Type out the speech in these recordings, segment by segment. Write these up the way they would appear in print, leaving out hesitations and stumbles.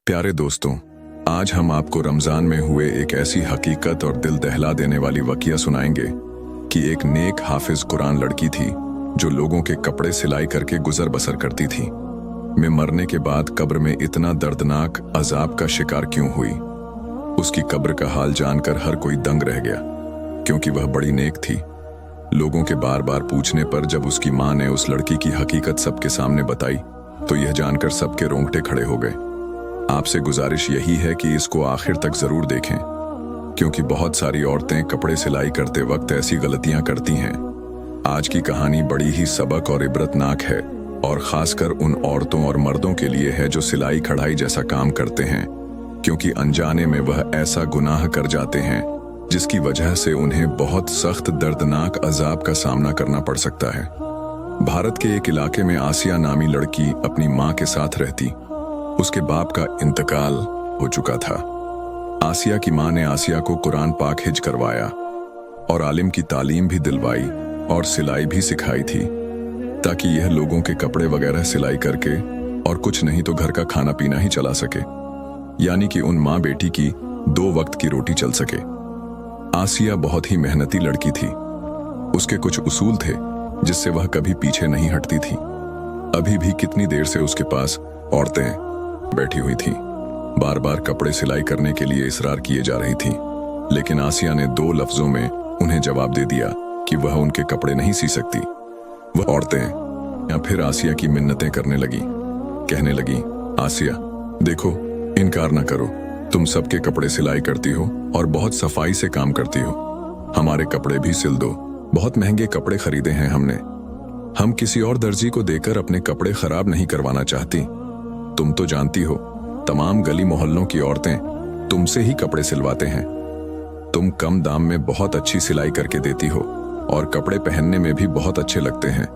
प्यारे दोस्तों, आज हम आपको रमजान में हुए एक ऐसी हकीकत और दिल दहला देने वाली वाक़या सुनाएंगे कि एक नेक हाफिज कुरान लड़की थी जो लोगों के कपड़े सिलाई करके गुजर बसर करती थी। मैं मरने के बाद कब्र में इतना दर्दनाक अजाब का शिकार क्यों हुई? उसकी कब्र का हाल जानकर हर कोई दंग रह गया, क्योंकि वह बड़ी नेक थी। लोगों के बार बार पूछने पर जब उसकी माँ ने उस लड़की की हकीकत सबके सामने बताई तो यह जानकर सबके रोंगटे खड़े हो गए। आपसे गुजारिश यही है कि इसको आखिर तक जरूर देखें, क्योंकि बहुत सारी औरतें कपड़े सिलाई करते वक्त ऐसी गलतियां करती हैं। आज की कहानी बड़ी ही सबक और इबरतनाक है, और खासकर उन औरतों और मर्दों के लिए है जो सिलाई कढ़ाई जैसा काम करते हैं, क्योंकि अनजाने में वह ऐसा गुनाह कर जाते हैं जिसकी वजह से उन्हें बहुत सख्त दर्दनाक अजाब का सामना करना पड़ सकता है। भारत के एक इलाके में आसिया नामी लड़की अपनी माँ के साथ रहती। उसके बाप का इंतकाल हो चुका था। आसिया की माँ ने आसिया को कुरान पाक हिज करवाया और आलिम की तालीम भी दिलवाई और सिलाई भी सिखाई थी, ताकि यह लोगों के कपड़े वगैरह सिलाई करके और कुछ नहीं तो घर का खाना पीना ही चला सके, यानी कि उन माँ बेटी की 2 वक्त की रोटी चल सके। आसिया बहुत ही मेहनती लड़की थी। उसके कुछ उसूल थे जिससे वह कभी पीछे नहीं हटती थी। अभी भी कितनी देर से उसके पास औरतें बैठी हुई थीं, बार बार कपड़े सिलाई करने के लिए इसरार किए जा रही थीं, लेकिन आसिया ने 2 लफ्जों में उन्हें जवाब दे दिया कि वह उनके कपड़े नहीं सी सकती। वह औरतें या फिर आसिया की मिन्नतें करने लगी, कहने लगी, आसिया देखो, इनकार ना करो, तुम सबके कपड़े सिलाई करती हो और बहुत सफाई से काम करती हो, हमारे कपड़े भी सिल दो। बहुत महंगे कपड़े खरीदे हैं हमने, हम किसी और दर्जी को देकर अपने कपड़े खराब नहीं करवाना चाहती। तुम तो जानती हो, तमाम गली मोहल्लों की औरतें तुमसे ही कपड़े सिलवाते हैं। तुम कम दाम में बहुत अच्छी सिलाई करके देती हो और कपड़े पहनने में भी बहुत अच्छे लगते हैं।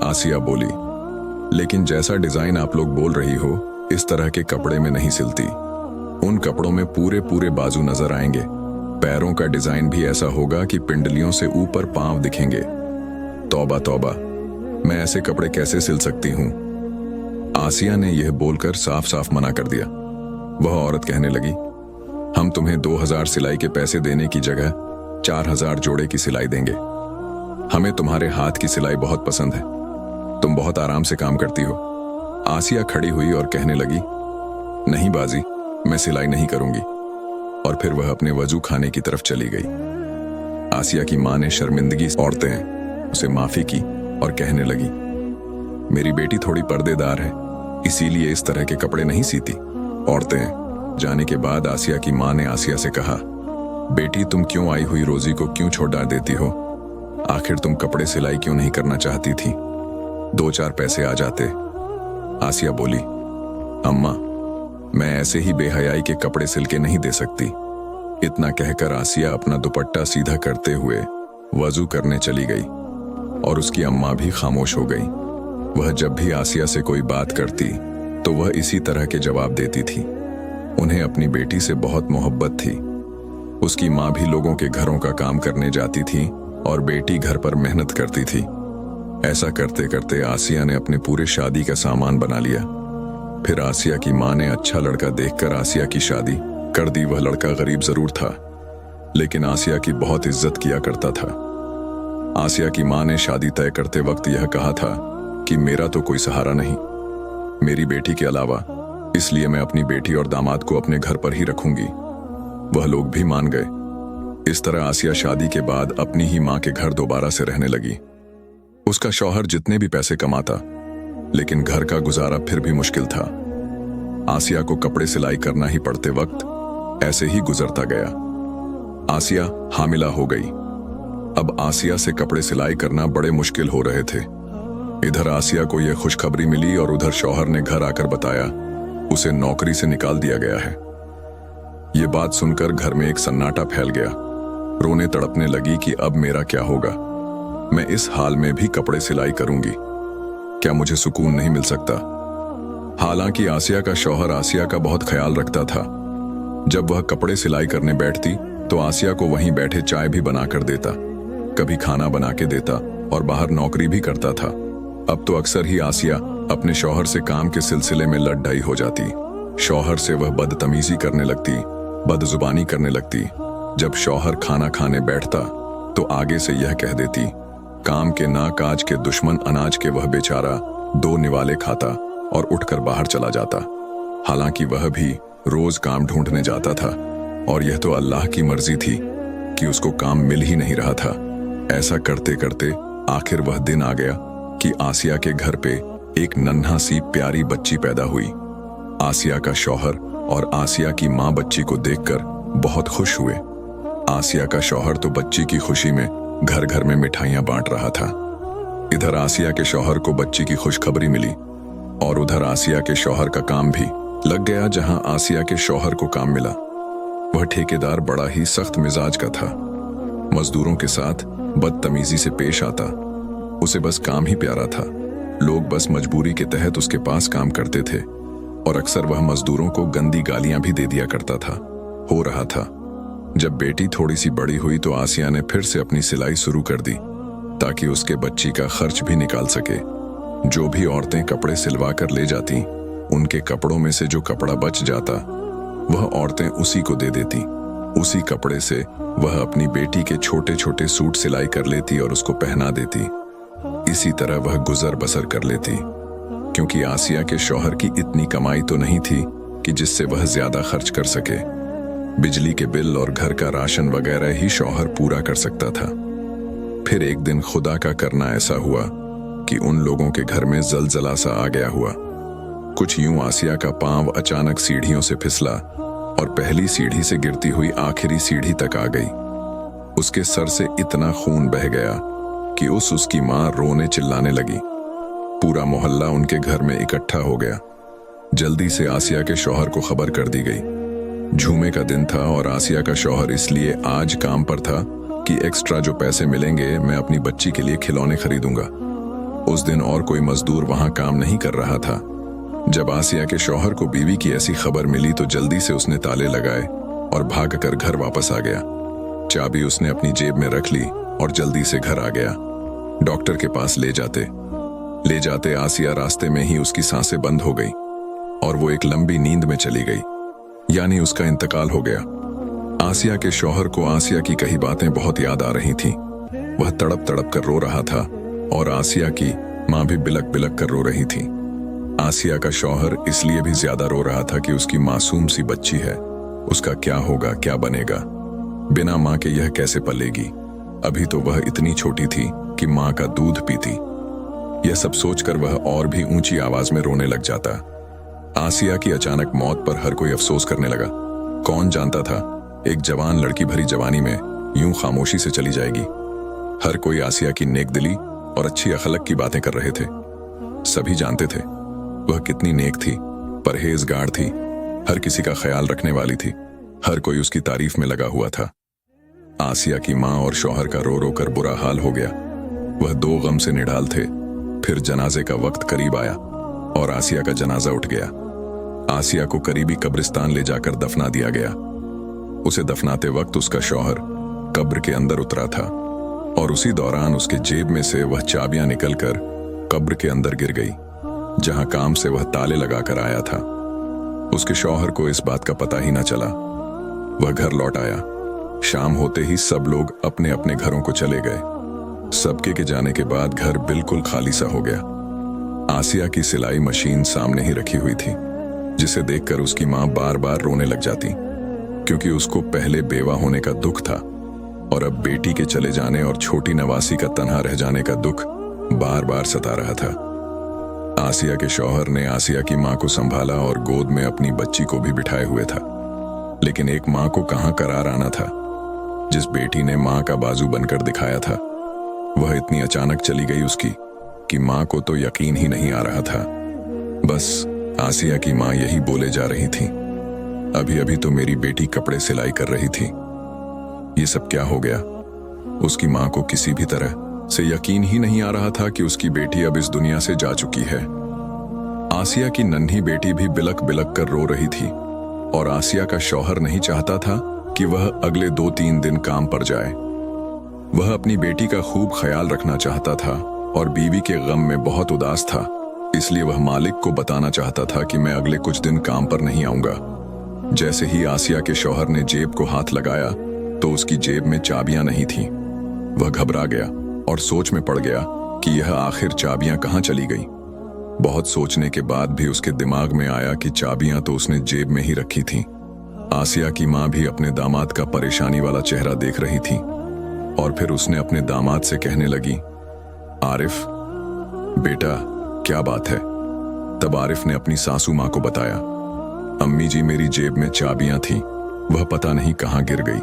आसिया बोली, लेकिन जैसा डिजाइन आप लोग बोल रही हो, इस तरह के कपड़े में नहीं सिलती। उन कपड़ों में पूरे पूरे बाजू नजर आएंगे, पैरों का डिजाइन भी ऐसा होगा कि पिंडलियों से ऊपर पांव दिखेंगे। तौबा तौबा, मैं ऐसे कपड़े कैसे सिल सकती हूँ? आसिया ने यह बोलकर साफ साफ मना कर दिया। वह औरत कहने लगी, हम तुम्हें 2000 सिलाई के पैसे देने की जगह 4000 जोड़े की सिलाई देंगे। हमें तुम्हारे हाथ की सिलाई बहुत पसंद है, तुम बहुत आराम से काम करती हो। आसिया खड़ी हुई और कहने लगी, नहीं बाजी, मैं सिलाई नहीं करूंगी। और फिर वह अपने वजू खाने की तरफ चली गई। आसिया की माँ ने शर्मिंदगी से औरतें उसे माफी की और कहने लगी, मेरी बेटी थोड़ी पर्देदार है, इसीलिए इस तरह के कपड़े नहीं सीती। औरतें जाने के बाद आसिया की माँ ने आसिया से कहा, बेटी तुम क्यों आई हुई रोजी को क्यों छोड़ देती हो? आखिर तुम कपड़े सिलाई क्यों नहीं करना चाहती थी? 2-4 पैसे आ जाते। आसिया बोली, अम्मा मैं ऐसे ही बेहयाई के कपड़े सिल के नहीं दे सकती। इतना कहकर आसिया अपना दुपट्टा सीधा करते हुए वजू करने चली गई और उसकी अम्मा भी खामोश हो गई। वह जब भी आसिया से कोई बात करती तो वह इसी तरह के जवाब देती थी। उन्हें अपनी बेटी से बहुत मोहब्बत थी। उसकी माँ भी लोगों के घरों का काम करने जाती थी और बेटी घर पर मेहनत करती थी। ऐसा करते करते आसिया ने अपने पूरे शादी का सामान बना लिया। फिर आसिया की माँ ने अच्छा लड़का देखकर आसिया की शादी कर दी। वह लड़का गरीब जरूर था, लेकिन आसिया की बहुत इज्जत किया करता था। आसिया की माँ ने शादी तय करते वक्त यह कहा था कि मेरा तो कोई सहारा नहीं मेरी बेटी के अलावा, इसलिए मैं अपनी बेटी और दामाद को अपने घर पर ही रखूंगी। वह लोग भी मान गए। इस तरह आसिया शादी के बाद अपनी ही माँ के घर दोबारा से रहने लगी। उसका शौहर जितने भी पैसे कमाता, लेकिन घर का गुजारा फिर भी मुश्किल था। आसिया को कपड़े सिलाई करना ही पड़ते वक्त ऐसे ही गुजरता गया। आसिया हामिला हो गई। अब आसिया से कपड़े सिलाई करना बड़े मुश्किल हो रहे थे। इधर आसिया को यह खुशखबरी मिली और उधर शौहर ने घर आकर बताया उसे नौकरी से निकाल दिया गया है। यह बात सुनकर घर में एक सन्नाटा फैल गया। रोने तड़पने लगी कि अब मेरा क्या होगा? मैं इस हाल में भी कपड़े सिलाई करूंगी, क्या मुझे सुकून नहीं मिल सकता? हालांकि आसिया का शौहर आसिया का बहुत ख्याल रखता था। जब वह कपड़े सिलाई करने बैठती तो आसिया को वहीं बैठे चाय भी बनाकर देता, कभी खाना बना के देता और बाहर नौकरी भी करता था। अब तो अक्सर ही आसिया अपने शौहर से काम के सिलसिले में लड़ ढाई हो जाती। शौहर से वह बदतमीजी करने लगती, बदजुबानी करने लगती। जब शौहर खाना खाने बैठता तो आगे से यह कह देती, काम के ना काज के दुश्मन अनाज के वह बेचारा 2 निवाले खाता और उठकर बाहर चला जाता। हालांकि वह भी रोज काम ढूंढने जाता था और यह तो अल्लाह की मर्जी थी कि उसको काम मिल ही नहीं रहा था। ऐसा करते करते आखिर वह दिन आ गया कि आसिया के घर पे एक नन्हा सी प्यारी बच्ची पैदा हुई। आसिया का शौहर और आसिया की माँ बच्ची को देखकर बहुत खुश हुए। आसिया का शौहर तो बच्ची की खुशी में घर घर में मिठाइयां बांट रहा था। इधर आसिया के शौहर को बच्ची की खुशखबरी मिली और उधर आसिया के शौहर का काम भी लग गया जहां आसिया के शौहर को काम मिला। वह ठेकेदार बड़ा ही सख्त मिजाज का था, मजदूरों के साथ बदतमीजी से पेश आता। उसे बस काम ही प्यारा था। लोग बस मजबूरी के तहत उसके पास काम करते थे और अक्सर वह मजदूरों को गंदी गालियां भी दे दिया करता था। हो रहा था, जब बेटी थोड़ी सी बड़ी हुई तो आसिया ने फिर से अपनी सिलाई शुरू कर दी ताकि उसके बच्ची का खर्च भी निकाल सके। जो भी औरतें कपड़े सिलवा कर ले जाती, उनके कपड़ों में से जो कपड़ा बच जाता वह औरतें उसी को दे देती। उसी कपड़े से वह अपनी बेटी के छोटे छोटे सूट सिलाई कर लेती और उसको पहना देती। इसी तरह वह गुजर बसर कर लेती, क्योंकि आसिया के शौहर की इतनी कमाई तो नहीं थी कि जिससे वह ज्यादा खर्च कर सके। बिजली के बिल और घर का राशन वगैरह ही शौहर पूरा कर सकता था। फिर एक दिन खुदा का करना ऐसा हुआ कि उन लोगों के घर में जलजला सा आ गया हुआ। कुछ यूं आसिया का पांव अचानक सीढ़ियों से फिसला और पहली सीढ़ी से गिरती हुई आखिरी सीढ़ी तक आ गई। उसके सर से इतना खून बह गया कि उसकी माँ रोने चिल्लाने लगी। पूरा मोहल्ला उनके घर में इकट्ठा हो गया। जल्दी से आसिया के शौहर को खबर कर दी गई। झूमे का दिन था और आसिया का शौहर इसलिए आज काम पर था कि एक्स्ट्रा जो पैसे मिलेंगे मैं अपनी बच्ची के लिए खिलौने खरीदूंगा। उस दिन और कोई मजदूर वहां काम नहीं कर रहा था। जब आसिया के शौहर को बीवी की ऐसी खबर मिली तो जल्दी से उसने ताले लगाए और भागकर घर वापस आ गया। चाबी उसने अपनी जेब में रख ली और जल्दी से घर आ गया। डॉक्टर के पास ले जाते आसिया रास्ते में ही उसकी सांसें बंद हो गई और वो एक लंबी नींद में चली गई, यानी उसका इंतकाल हो गया। आसिया के शौहर को आसिया की कही बातें बहुत याद आ रही थीं। वह तड़प तड़प कर रो रहा था और आसिया की माँ भी बिलक बिलक कर रो रही थी। आसिया का शौहर इसलिए भी ज्यादा रो रहा था कि उसकी मासूम सी बच्ची है, उसका क्या होगा, क्या बनेगा। बिना माँ के यह कैसे पलेगी। अभी तो वह इतनी छोटी थी कि माँ का दूध पीती। यह सब सोचकर वह और भी ऊंची आवाज में रोने लग जाता। आसिया की अचानक मौत पर हर कोई अफसोस करने लगा। कौन जानता था एक जवान लड़की भरी जवानी में यूं खामोशी से चली जाएगी। हर कोई आसिया की नेक दिली और अच्छी अखलक की बातें कर रहे थे। सभी जानते थे वह कितनी नेक थी, परहेजगार थी, हर किसी का ख्याल रखने वाली थी। हर कोई उसकी तारीफ में लगा हुआ था। आसिया की माँ और शौहर का रो रो कर बुरा हाल हो गया। वह 2 गम से निढाल थे। फिर जनाजे का वक्त करीब आया और आसिया का जनाजा उठ गया। आसिया को करीबी कब्रिस्तान ले जाकर दफना दिया गया। उसे दफनाते वक्त उसका शौहर कब्र के अंदर उतरा था और उसी दौरान उसके जेब में से वह चाबियां निकलकर कब्र के अंदर गिर गई, जहां काम से वह ताले लगाकर आया था। उसके शौहर को इस बात का पता ही न चला। वह घर लौट आया। शाम होते ही सब लोग अपने अपने घरों को चले गए। सबके के जाने के बाद घर बिल्कुल खाली सा हो गया। आसिया की सिलाई मशीन सामने ही रखी हुई थी, जिसे देखकर उसकी माँ बार बार रोने लग जाती, क्योंकि उसको पहले बेवा होने का दुख था और अब बेटी के चले जाने और छोटी नवासी का तन्हा रह जाने का दुख बार बार सता रहा था। आसिया के शौहर ने आसिया की माँ को संभाला और गोद में अपनी बच्ची को भी बिठाए हुए था। लेकिन एक माँ को कहाँ करार आना था। जिस बेटी ने माँ का बाजू बनकर दिखाया था, वह इतनी अचानक चली गई उसकी कि माँ को तो यकीन ही नहीं आ रहा था। बस आसिया की माँ यही बोले जा रही थी, अभी अभी तो मेरी बेटी कपड़े सिलाई कर रही थी, ये सब क्या हो गया। उसकी माँ को किसी भी तरह से यकीन ही नहीं आ रहा था कि उसकी बेटी अब इस दुनिया से जा चुकी है। आसिया की नन्ही बेटी भी बिलक बिलक कर रो रही थी और आसिया का शौहर नहीं चाहता था कि वह अगले 2-3 दिन काम पर जाए। वह अपनी बेटी का खूब ख्याल रखना चाहता था और बीवी के गम में बहुत उदास था इसलिए वह मालिक को बताना चाहता था कि मैं अगले कुछ दिन काम पर नहीं आऊंगा। जैसे ही आसिया के शौहर ने जेब को हाथ लगाया तो उसकी जेब में चाबियां नहीं थीं। वह घबरा गया और सोच में पड़ गया कि यह आखिर चाबियां कहाँ चली गईं। बहुत सोचने के बाद भी उसके दिमाग में आया कि चाबियां तो उसने जेब में ही रखी थीं। आसिया की मां भी अपने दामाद का परेशानी वाला चेहरा देख रही थी और फिर उसने अपने दामाद से कहने लगी, आरिफ बेटा क्या बात है? तब आरिफ ने अपनी सासू मां को बताया, अम्मी जी मेरी जेब में चाबियां थीं, वह पता नहीं कहां गिर गई,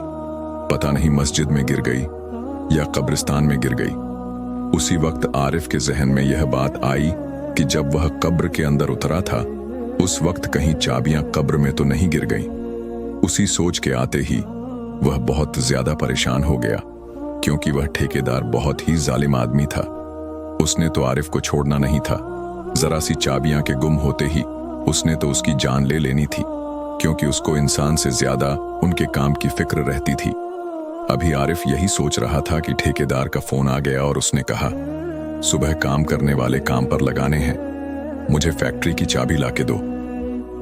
पता नहीं मस्जिद में गिर गई या कब्रिस्तान में गिर गई। उसी वक्त आरिफ के जहन में यह बात आई कि जब वह कब्र के अंदर उतरा था उस वक्त कहीं चाबियां कब्र में तो नहीं गिर गईं। उसी सोच के आते ही वह बहुत ज्यादा परेशान हो गया, क्योंकि वह ठेकेदार बहुत ही जालिम आदमी था। उसने तो आरिफ को छोड़ना नहीं था। जरा सी चाबियां के गुम होते ही उसने तो उसकी जान ले लेनी थी, क्योंकि उसको इंसान से ज्यादा उनके काम की फिक्र रहती थी। अभी आरिफ यही सोच रहा था कि ठेकेदार का फोन आ गया और उसने कहा, सुबह काम करने वाले काम पर लगाने हैं, मुझे फैक्ट्री की चाबी लाके दो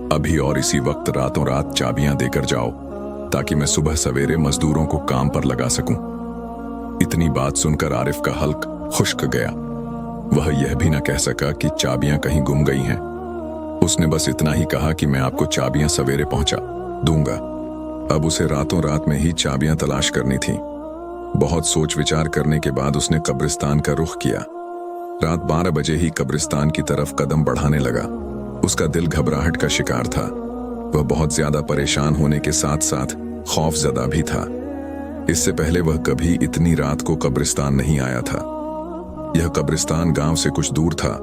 अभी, और इसी वक्त रातों रात चाबियां देकर जाओ ताकि मैं सुबह सवेरे मजदूरों को काम पर लगा सकूं। इतनी बात सुनकर आरिफ का हल्क खुश्क गया। वह यह भी न कह सका कि चाबियां कहीं गुम गई हैं। उसने बस इतना ही कहा कि मैं आपको चाबियां सवेरे पहुंचा दूंगा। अब उसे रातों रात में ही चाबियां तलाश करनी थी। बहुत सोच विचार करने के बाद उसने कब्रिस्तान का रुख किया। रात 12 बजे ही कब्रिस्तान की तरफ कदम बढ़ाने लगा। उसका दिल घबराहट का शिकार था। वह बहुत ज्यादा परेशान होने के साथ साथ खौफजदा भी था। इससे पहले वह कभी इतनी रात को कब्रिस्तान नहीं आया था। यह कब्रिस्तान गांव से कुछ दूर था।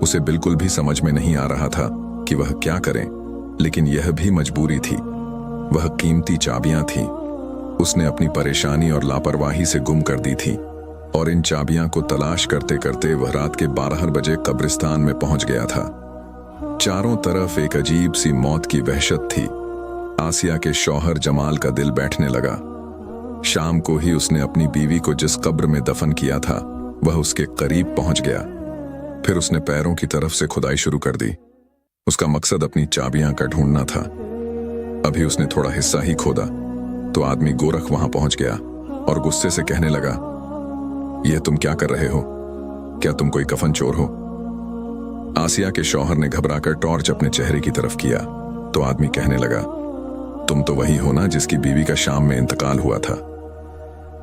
उसे बिल्कुल भी समझ में नहीं आ रहा था कि वह क्या करे, लेकिन यह भी मजबूरी थी। वह कीमती चाबियां थीं। उसने अपनी परेशानी और लापरवाही से गुम कर दी थी, और इन चाबियां को तलाश करते करते वह रात के 12 बजे कब्रिस्तान में पहुंच गया था। चारों तरफ एक अजीब सी मौत की वहशत थी। आसिया के शौहर जमाल का दिल बैठने लगा। शाम को ही उसने अपनी बीवी को जिस कब्र में दफन किया था वह उसके करीब पहुंच गया। फिर उसने पैरों की तरफ से खुदाई शुरू कर दी। उसका मकसद अपनी चाबियां का ढूंढना था। अभी उसने थोड़ा हिस्सा ही खोदा तो आदमी गोरख वहां पहुंच गया और गुस्से से कहने लगा, यह तुम क्या कर रहे हो? क्या तुम कोई कफन चोर हो? आसिया के शौहर ने घबराकर टॉर्च अपने चेहरे की तरफ किया तो आदमी कहने लगा, तुम तो वही हो ना जिसकी बीवी का शाम में इंतकाल हुआ था।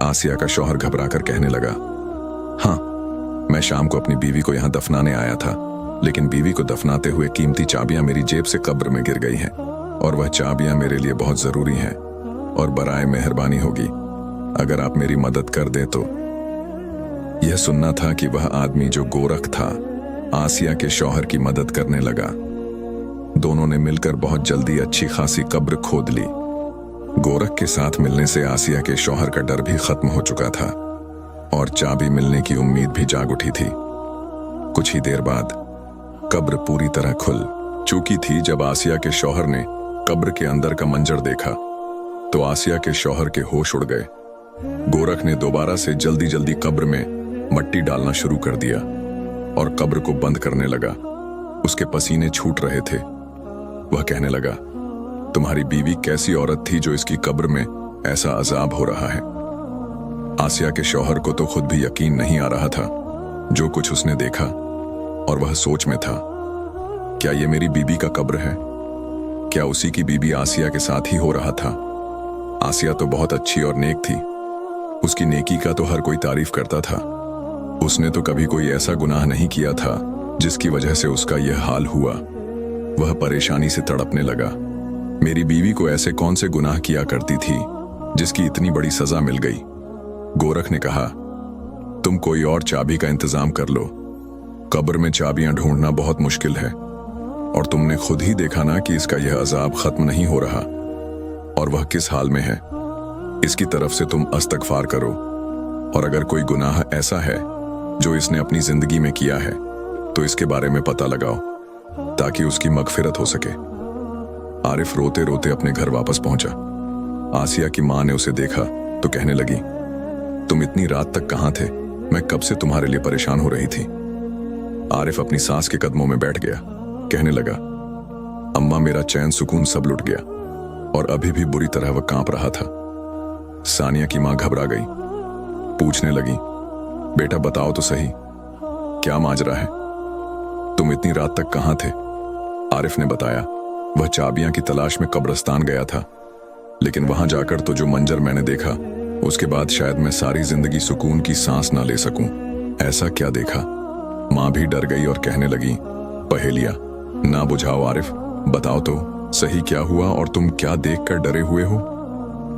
आसिया का शौहर घबराकर कहने लगा, हाँ, मैं शाम को अपनी बीवी को यहां दफनाने आया था, लेकिन बीवी को दफनाते हुए कीमती चाबियां मेरी जेब से कब्र में गिर गई हैं, और वह चाबियां मेरे लिए बहुत जरूरी हैं, और बराए मेहरबानी होगी अगर आप मेरी मदद कर दें तो। यह सुनना था कि वह आदमी जो गोरख था आसिया के शौहर की मदद करने लगा। दोनों ने मिलकर बहुत जल्दी अच्छी खासी कब्र खोद ली। गोरख के साथ मिलने से आसिया के शौहर का डर भी खत्म हो चुका था और चाबी मिलने की उम्मीद भी जाग उठी थी। कुछ ही देर बाद कब्र पूरी तरह खुल चुकी थी। जब आसिया के शौहर ने कब्र के अंदर का मंजर देखा तो आसिया के शौहर के होश उड़ गए। गोरख ने दोबारा से जल्दी जल्दी कब्र में मट्टी डालना शुरू कर दिया और कब्र को बंद करने लगा। उसके पसीने छूट रहे थे। वह कहने लगा, तुम्हारी बीवी कैसी औरत थी जो इसकी कब्र में ऐसा अजाब हो रहा है? आसिया के शौहर को तो खुद भी यकीन नहीं आ रहा था जो कुछ उसने देखा, और वह सोच में था, क्या ये मेरी बीबी का कब्र है? क्या उसी की बीबी आसिया के साथ ही हो रहा था? आसिया तो बहुत अच्छी और नेक थी। उसकी नेकी का तो हर कोई तारीफ करता था। उसने तो कभी कोई ऐसा गुनाह नहीं किया था जिसकी वजह से उसका यह हाल हुआ। वह परेशानी से तड़पने लगा। मेरी बीवी को ऐसे कौन से गुनाह किया करती थी जिसकी इतनी बड़ी सजा मिल गई? गोरख ने कहा, तुम कोई और चाबी का इंतजाम कर लो। कब्र में चाबियां ढूंढना बहुत मुश्किल है, और तुमने खुद ही देखा ना कि इसका यह अजाब खत्म नहीं हो रहा, और वह किस हाल में है। इसकी तरफ से तुम इस्तगफार करो, और अगर कोई गुनाह ऐसा है जो इसने अपनी जिंदगी में किया है तो इसके बारे में पता लगाओ ताकि उसकी मगफिरत हो सके। आरिफ रोते रोते अपने घर वापस पहुंचा। आसिया की मां ने उसे देखा तो कहने लगी, तुम इतनी रात तक कहां थे? मैं कब से तुम्हारे लिए परेशान हो रही थी। आरिफ अपनी सास के कदमों में बैठ गया। कहने लगा, अम्मा मेरा चैन सुकून सब लुट गया और अभी भी बुरी तरह वह कांप रहा था। सानिया की मां घबरा गई, पूछने लगी, बेटा बताओ तो सही, क्या माजरा है? तुम इतनी रात तक कहां थे? आरिफ ने बताया, वह चाबियां की तलाश में कब्रिस्तान गया था, लेकिन वहां जाकर तो जो मंजर मैंने देखा, उसके बाद शायद मैं सारी जिंदगी सुकून की सांस ना ले सकूं। ऐसा क्या देखा? मां भी डर गई और कहने लगी, पहेलियां ना बुझाओ आरिफ, बताओ तो सही क्या हुआ और तुम क्या देखकर डरे हुए हो?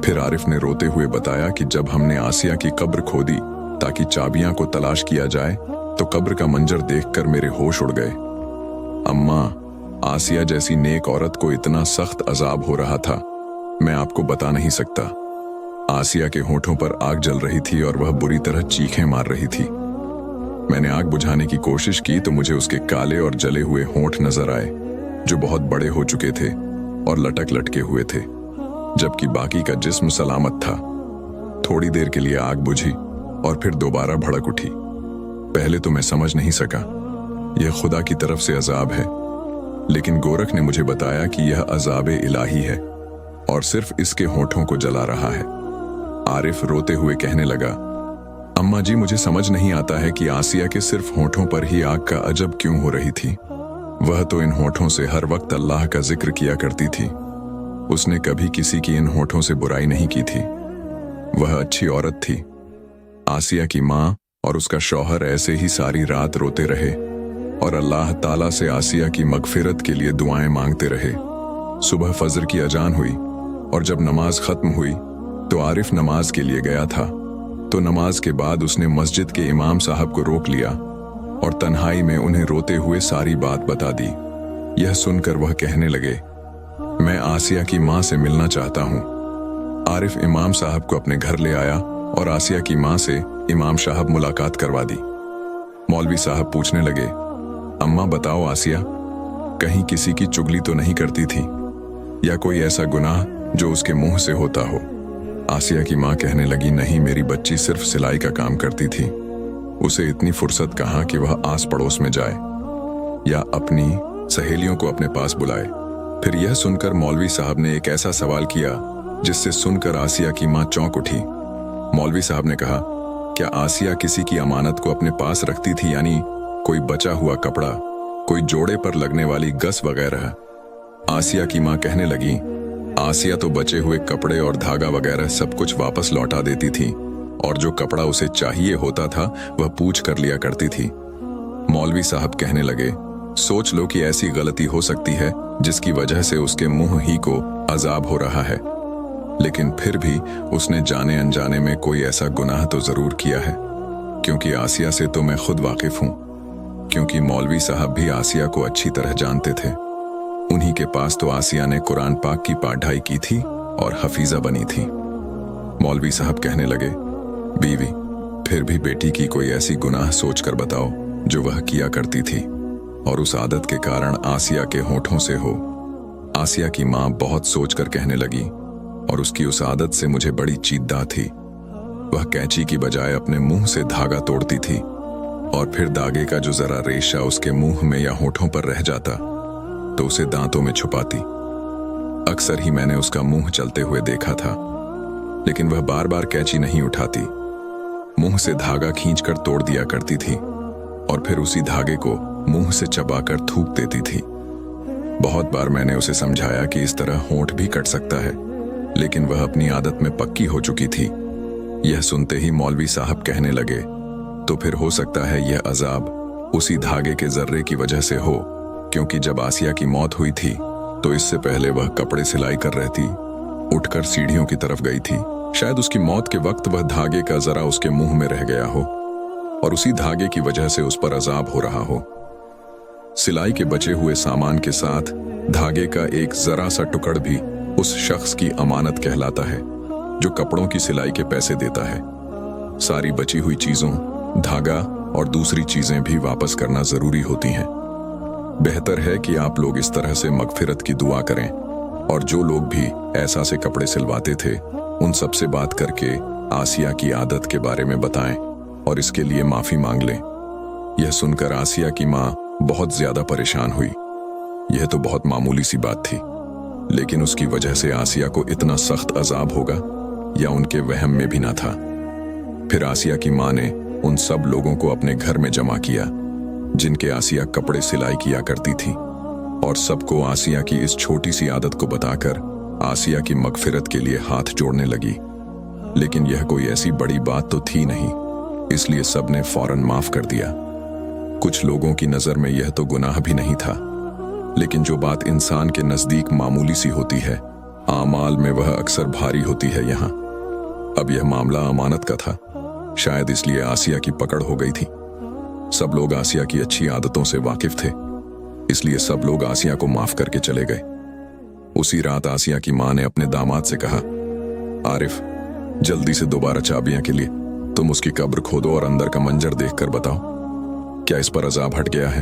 फिर आरिफ ने रोते हुए बताया कि जब हमने आसिया की कब्र खोदी ताकि चाबियां को तलाश किया जाए, तो कब्र का मंजर देखकर मेरे होश उड़ गए। अम्मा, आसिया जैसी नेक औरत को इतना सख्त अजाब हो रहा था, मैं आपको बता नहीं सकता। आसिया के होठों पर आग जल रही थी और वह बुरी तरह चीखें मार रही थी। मैंने आग बुझाने की कोशिश की तो मुझे उसके काले और जले हुए होंठ नजर आए, जो बहुत बड़े हो चुके थे और लटक लटके हुए थे, जबकि बाकी का जिस्म सलामत था। थोड़ी देर के लिए आग बुझी और फिर दोबारा भड़क उठी। पहले तो मैं समझ नहीं सका, यह खुदा की तरफ से अजाब है, लेकिन गोरख ने मुझे बताया कि यह अजाब इलाही है और सिर्फ इसके होठों को जला रहा है। आरिफ रोते हुए कहने लगा, अम्मा जी मुझे समझ नहीं आता है कि आसिया के सिर्फ होठों पर ही आग का अजब क्यों हो रही थी। वह तो इन होठों से हर वक्त अल्लाह का जिक्र किया करती थी। उसने कभी किसी की इन होठों से बुराई नहीं की थी। वह अच्छी औरत थी। आसिया की माँ और उसका शौहर ऐसे ही सारी रात रोते रहे और अल्लाह ताला से आसिया की मगफिरत के लिए दुआएं मांगते रहे। सुबह फजर की अजान हुई और जब नमाज खत्म हुई तो आरिफ नमाज के लिए गया था, तो नमाज के बाद उसने मस्जिद के इमाम साहब को रोक लिया और तन्हाई में उन्हें रोते हुए सारी बात बता दी। यह सुनकर वह कहने लगे, मैं आसिया की माँ से मिलना चाहता हूँ। आरिफ इमाम साहब को अपने घर ले आया और आसिया की माँ से इमाम साहब मुलाकात करवा दी। मौलवी साहब पूछने लगे, अम्मा बताओ आसिया कहीं किसी की चुगली तो नहीं करती थी या कोई ऐसा गुनाह जो उसके मुंह से होता हो? आसिया की माँ कहने लगी, नहीं, मेरी बच्ची सिर्फ सिलाई का काम करती थी। उसे इतनी फुर्सत कहाँ कि वह आस पड़ोस में जाए या अपनी सहेलियों को अपने पास बुलाए। फिर यह सुनकर मौलवी साहब ने एक ऐसा सवाल किया जिससे सुनकर आसिया की माँ चौंक उठी। मौलवी साहब ने कहा, क्या आसिया किसी की अमानत को अपने पास रखती थी, यानी कोई बचा हुआ कपड़ा, कोई जोड़े पर लगने वाली गस वगैरह? आसिया की माँ कहने लगी, आसिया तो बचे हुए कपड़े और धागा वगैरह सब कुछ वापस लौटा देती थी और जो कपड़ा उसे चाहिए होता था वह पूछ कर लिया करती थी। मौलवी साहब कहने लगे, सोच लो कि ऐसी गलती हो सकती है जिसकी वजह से उसके मुंह ही को अजाब हो रहा है, लेकिन फिर भी उसने जाने अनजाने में कोई ऐसा गुनाह तो जरूर किया है। क्योंकि आसिया से तो मैं खुद वाकिफ हूं, क्योंकि मौलवी साहब भी आसिया को अच्छी तरह जानते थे। उन्हीं के पास तो आसिया ने कुरान पाक की पढ़ाई की थी और हफीजा बनी थी। मौलवी साहब कहने लगे, बीवी फिर भी बेटी की कोई ऐसी गुनाह सोचकर बताओ जो वह किया करती थी और उस आदत के कारण आसिया के होठों से हो। आसिया की माँ बहुत सोचकर कहने लगी, और उसकी उस आदत से मुझे बड़ी चीदा थी। वह कैंची की बजाय अपने मुंह से धागा तोड़ती थी और फिर धागे का जो जरा रेशा उसके मुंह में या होठों पर रह जाता तो उसे दांतों में छुपाती। अक्सर ही मैंने उसका मुंह चलते हुए देखा था, लेकिन वह बार बार कैंची नहीं उठाती, मुंह से धागा खींचकर तोड़ दिया करती थी और फिर उसी धागे को मुंह से चबाकर थूक देती थी। बहुत बार मैंने उसे समझाया कि इस तरह होंठ भी कट सकता है, लेकिन वह अपनी आदत में पक्की हो चुकी थी। यह सुनते ही मौलवी साहब कहने लगे, तो फिर हो सकता है यह अजाब उसी धागे के जर्रे की वजह से हो, क्योंकि जब आसिया की मौत हुई थी तो इससे पहले वह कपड़े सिलाई कर रहती, उठकर सीढ़ियों की तरफ गई थी। शायद उसकी मौत के वक्त वह धागे का जरा उसके मुंह में रह गया हो और उसी धागे की वजह से उस पर अजाब हो रहा हो। सिलाई के बचे हुए सामान के साथ धागे का एक जरा सा टुकड़ भी उस शख्स की अमानत कहलाता है जो कपड़ों की सिलाई के पैसे देता है। सारी बची हुई चीजों, धागा और दूसरी चीजें भी वापस करना जरूरी होती हैं। बेहतर है कि आप लोग इस तरह से मगफिरत की दुआ करें और जो लोग भी ऐसा से कपड़े सिलवाते थे उन सब से बात करके आसिया की आदत के बारे में बताएं और इसके लिए माफी मांग लें। यह सुनकर आसिया की माँ बहुत ज्यादा परेशान हुई। यह तो बहुत मामूली सी बात थी, लेकिन उसकी वजह से आसिया को इतना सख्त अजाब होगा या उनके वहम में भी ना था। फिर आसिया की माँ ने उन सब लोगों को अपने घर में जमा किया जिनके आसिया कपड़े सिलाई किया करती थी, और सबको आसिया की इस छोटी सी आदत को बताकर आसिया की मगफिरत के लिए हाथ जोड़ने लगी। लेकिन यह कोई ऐसी बड़ी बात तो थी नहीं, इसलिए सबने फौरन माफ कर दिया। कुछ लोगों की नजर में यह तो गुनाह भी नहीं था, लेकिन जो बात इंसान के नजदीक मामूली सी होती है, आमाल में वह अक्सर भारी होती है। यहाँ अब यह मामला अमानत का था, शायद इसलिए आसिया की पकड़ हो गई थी। सब लोग आसिया की अच्छी आदतों से वाकिफ थे, इसलिए सब लोग आसिया को माफ करके चले गए। उसी रात आसिया की माँ ने अपने दामाद से कहा, आरिफ, जल्दी से दोबारा चाबियां के लिए तुम उसकी कब्र खोदो और अंदर का मंजर देखकर बताओ, क्या इस पर अजाब हट गया है?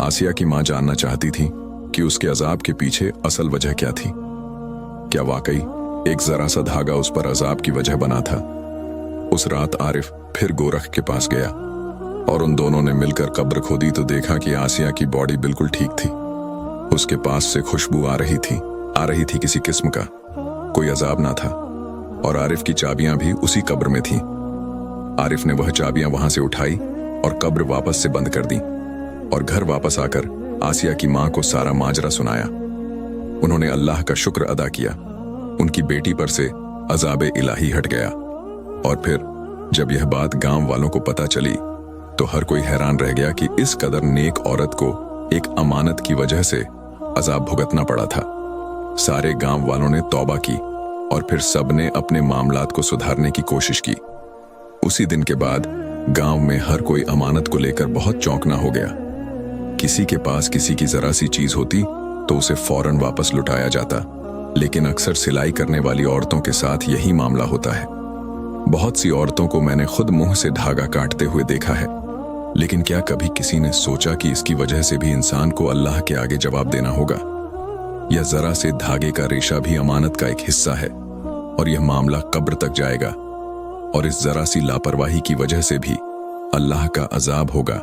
आसिया की माँ जानना चाहती थी कि उसके अजाब के पीछे असल वजह क्या थी। क्या वाकई एक जरा सा धागा उस पर अजाब की वजह बना था? उस रात आरिफ फिर गोरख के पास गया और उन दोनों ने मिलकर कब्र खोदी तो देखा कि आसिया की बॉडी बिल्कुल ठीक थी। उसके पास से खुशबू आ रही थी किसी किस्म का, कोई अजाब ना था, और आरिफ की चाबियां भी उसी कब्र में थीं। आरिफ ने वह चाबियां वहां से उठाई और कब्र वापस से बंद कर दी, और घर वापस आकर आसिया की मां को सारा माजरा सुनाया। उन्होंने अल्लाह का शुक्र अदा किया, उनकी बेटी पर से अजाब इलाही हट गया। और फिर जब यह बात गांव वालों को पता चली तो हर कोई हैरान रह गया कि इस कदर नेक औरत को एक अमानत की वजह से अजाब भुगतना पड़ा था। सारे गांव वालों ने तौबा की और फिर सबने अपने मामलात को सुधारने की कोशिश की। उसी दिन के बाद गांव में हर कोई अमानत को लेकर बहुत चौंकना हो गया। किसी के पास किसी की जरा सी चीज होती तो उसे फौरन वापस लुटाया जाता, लेकिन अक्सर सिलाई करने वाली औरतों के साथ यही मामला होता है। बहुत सी औरतों को मैंने खुद मुंह से धागा काटते हुए देखा है, लेकिन क्या कभी किसी ने सोचा कि इसकी वजह से भी इंसान को अल्लाह के आगे जवाब देना होगा? यह जरा से धागे का रेशा भी अमानत का एक हिस्सा है, और यह मामला कब्र तक जाएगा, और इस जरा सी लापरवाही की वजह से भी अल्लाह का अजाब होगा।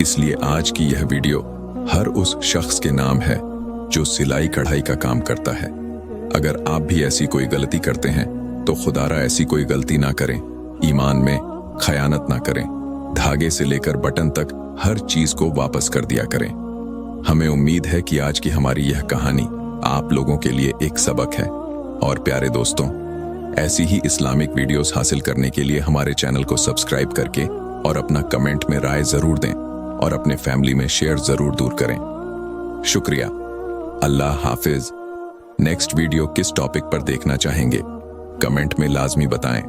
इसलिए आज की यह वीडियो हर उस शख्स के नाम है जो सिलाई कढ़ाई का काम करता है। अगर आप भी ऐसी कोई गलती करते हैं तो खुदारा ऐसी कोई गलती ना करें, ईमान में खयानत ना करें, धागे से लेकर बटन तक हर चीज को वापस कर दिया करें। हमें उम्मीद है कि आज की हमारी यह कहानी आप लोगों के लिए एक सबक है। और प्यारे दोस्तों, ऐसी ही इस्लामिक वीडियोस हासिल करने के लिए हमारे चैनल को सब्सक्राइब करके और अपना कमेंट में राय जरूर दें और अपने फैमिली में शेयर जरूर दूर करें। शुक्रिया। अल्लाह हाफिज। नेक्स्ट वीडियो किस टॉपिक पर देखना चाहेंगे कमेंट में लाजमी बताएं।